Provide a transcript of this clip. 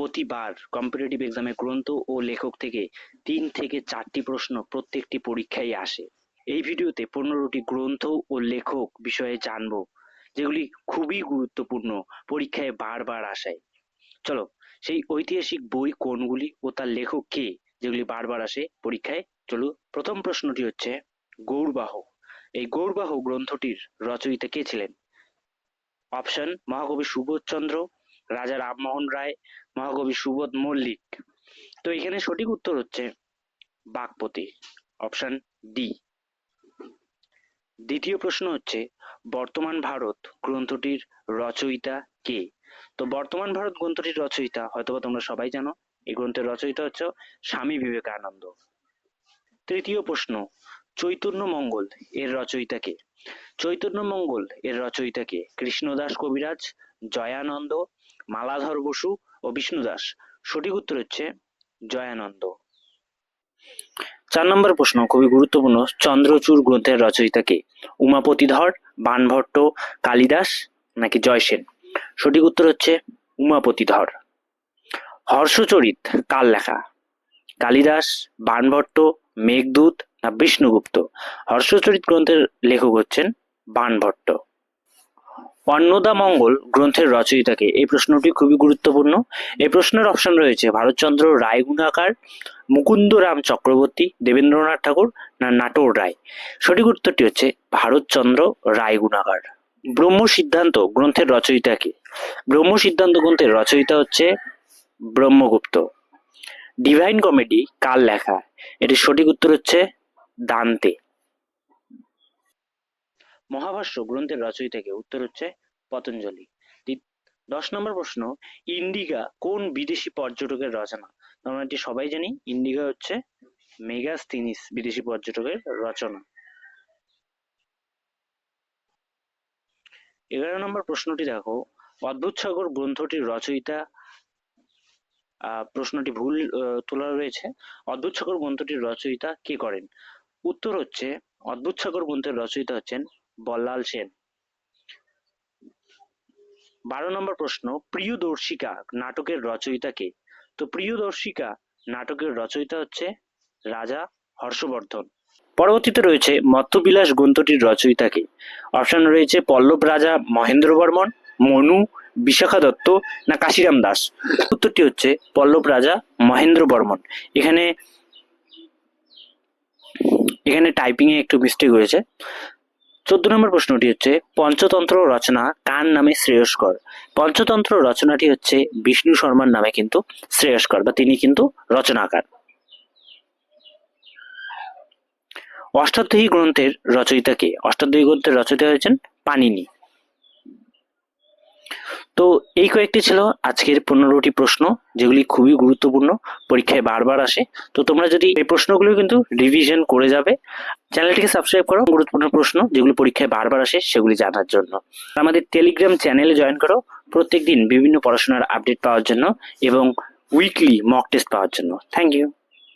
প্রতিবার কম্পিটিটিভ এক্সামে গ্রন্থ ও লেখক থেকে ৩ থেকে ৪টি প্রশ্ন প্রত্যেকটি পরীক্ষায় আসে। এই ভিডিওতে ১৫টি গ্রন্থ ও লেখক বিষয়ে জানবো, যেগুলি খুবই গুরুত্বপূর্ণ, পরীক্ষায় বারবার আসে। চলো, সেই ঐতিহাসিক বই কোনগুলি ও তার লেখক কে, যেগুলি বারবার আসে পরীক্ষায়। চলো, প্রথম প্রশ্নটি হচ্ছে গৌড়বাহ। এই গৌড়বাহ গ্রন্থটির রচয়িতা কে ছিলেন? অপশন: মহাকবি সুবোধচন্দ্র, রাজা রামমোহন রায়, মহাকবি সুবোধ মল্লিক। তো এখানে সঠিক উত্তর হচ্ছে বাক্পতি, অপশন ডি। দ্বিতীয় প্রশ্ন হচ্ছে বর্তমান ভারত গ্রন্থটির রচয়িতা কে? তো বর্তমান ভারত গ্রন্থটির রচয়িতা হয়তোবা তোমরা সবাই জানো, এই গ্রন্থের রচয়িতা হচ্ছে স্বামী বিবেকানন্দ। তৃতীয় প্রশ্ন, চৈতন্য মঙ্গল এর রচয়িতা কে? চৈতন্য মঙ্গল এর রচয়িতা কে? কৃষ্ণদাস কবিরাজ, জয়ানন্দ, মালাধর বসু ও বিষ্ণুদাস। সঠিক উত্তর হচ্ছে জয়ানন্দ। ৪ নম্বর প্রশ্ন খুবই গুরুত্বপূর্ণ, চন্দ্রচূড় গ্রন্থের রচয়িতা কে? উমাপতিধর, বাণভট্ট, কালিদাস নাকি জয়সেন? সঠিক উত্তর হচ্ছে উমাপতিধর। হর্ষচরিত কার লেখা? কালিদাস, বাণভট্ট, মেঘদূত না বিষ্ণুগুপ্ত? হর্ষচরিত গ্রন্থের লেখক হচ্ছেন বাণভট্ট। অন্নদামঙ্গল গ্রন্থের রচয়িতা কে? এই প্রশ্নটি খুবই গুরুত্বপূর্ণ। এই প্রশ্নের অপশন রয়েছে ভারতচন্দ্র রায়গুণাকার, মুকুন্দরাম চক্রবর্তী, দেবেন্দ্রনাথ ঠাকুর না নাটোর রায়। সঠিক উত্তরটি হচ্ছে ভারতচন্দ্র রায়গুণাকার। ব্রহ্ম সিদ্ধান্ত গ্রন্থের রচয়িতা কে? ব্রহ্ম সিদ্ধান্ত গ্রন্থের রচয়িতা হচ্ছে ব্রহ্মগুপ্ত। ডিভাইন কমেডি কার লেখা? এটির সঠিক উত্তর হচ্ছে দান্তে। মহাভাষ্য গ্রন্থের রচয়িতা কে? উত্তর হচ্ছে পতঞ্জলি। ১০ নম্বর প্রশ্ন, ইন্ডিগা কোন বিদেশি পর্যটকের রচনা? আমরা এটি সবাই জানি, ইন্ডিগা হচ্ছে মেগাস্থিনিস বিদেশি পর্যটকের রচনা। ১১ নম্বর প্রশ্নটি দেখো, অদ্ভুত সাগর গ্রন্থটির রচয়িতা, প্রশ্নটি ভুল তোলা রয়েছে। অদ্ভুত সাগর গ্রন্থটির রচয়িতা কে করেন? উত্তর হচ্ছে অদ্ভুত সাগর গ্রন্থের রচয়িতা হচ্ছেন বল্লাল সেন। ১২ নম্বর প্রশ্ন, প্রিয়দর্শিকা নাটকের রচয়িতা কে? তো প্রিয়দর্শিকা নাটকের রচয়িতা হচ্ছে রাজা হর্ষবর্ধন। পরবর্তীতে রয়েছে মত্তবিলাস গ্রন্থটির রচয়িতা কে? অপশন রয়েছে পল্লব রাজা মহেন্দ্র বর্মন, মনু, বিশাখা দত্ত না কাশিরাম দাস। উত্তরটি হচ্ছে পল্লব রাজা মহেন্দ্র বর্মন। এখানে টাইপিং এ একটু মিস্টেক হয়েছে। ১৪ নম্বর প্রশ্নটি হচ্ছে পঞ্চতন্ত্র রচনা কার নামে শ্রেয়স্কর? পঞ্চতন্ত্র রচনাটি হচ্ছে বিষ্ণু শর্মার নামে কিন্তু শ্রেয়স্কর, বা তিনি কিন্তু রচনাকার। অষ্টাধ্যায়ী গ্রন্থের রচয়িতা কে? অষ্টাধ্যায়ী গ্রন্থের রচয়িতা হয়েছেন পাণিনি। তো এই কয়েকটি ছিল আজকের ১৫টি প্রশ্ন, যেগুলি খুবই গুরুত্বপূর্ণ, পরীক্ষায় বারবার আসে। তো তোমরা যদি এই প্রশ্নগুলো কিন্তু রিভিশন করে যাবে। চ্যানেলটিকে সাবস্ক্রাইব করো গুরুত্বপূর্ণ প্রশ্ন যেগুলো পরীক্ষায় বারবার আসে সেগুলি জানার জন্য। আমাদের টেলিগ্রাম চ্যানেলে জয়েন করো প্রত্যেকদিন বিভিন্ন পড়াশোনার আপডেট পাওয়ার জন্য এবং উইকলি মক টেস্ট পাওয়ার জন্য। Thank you.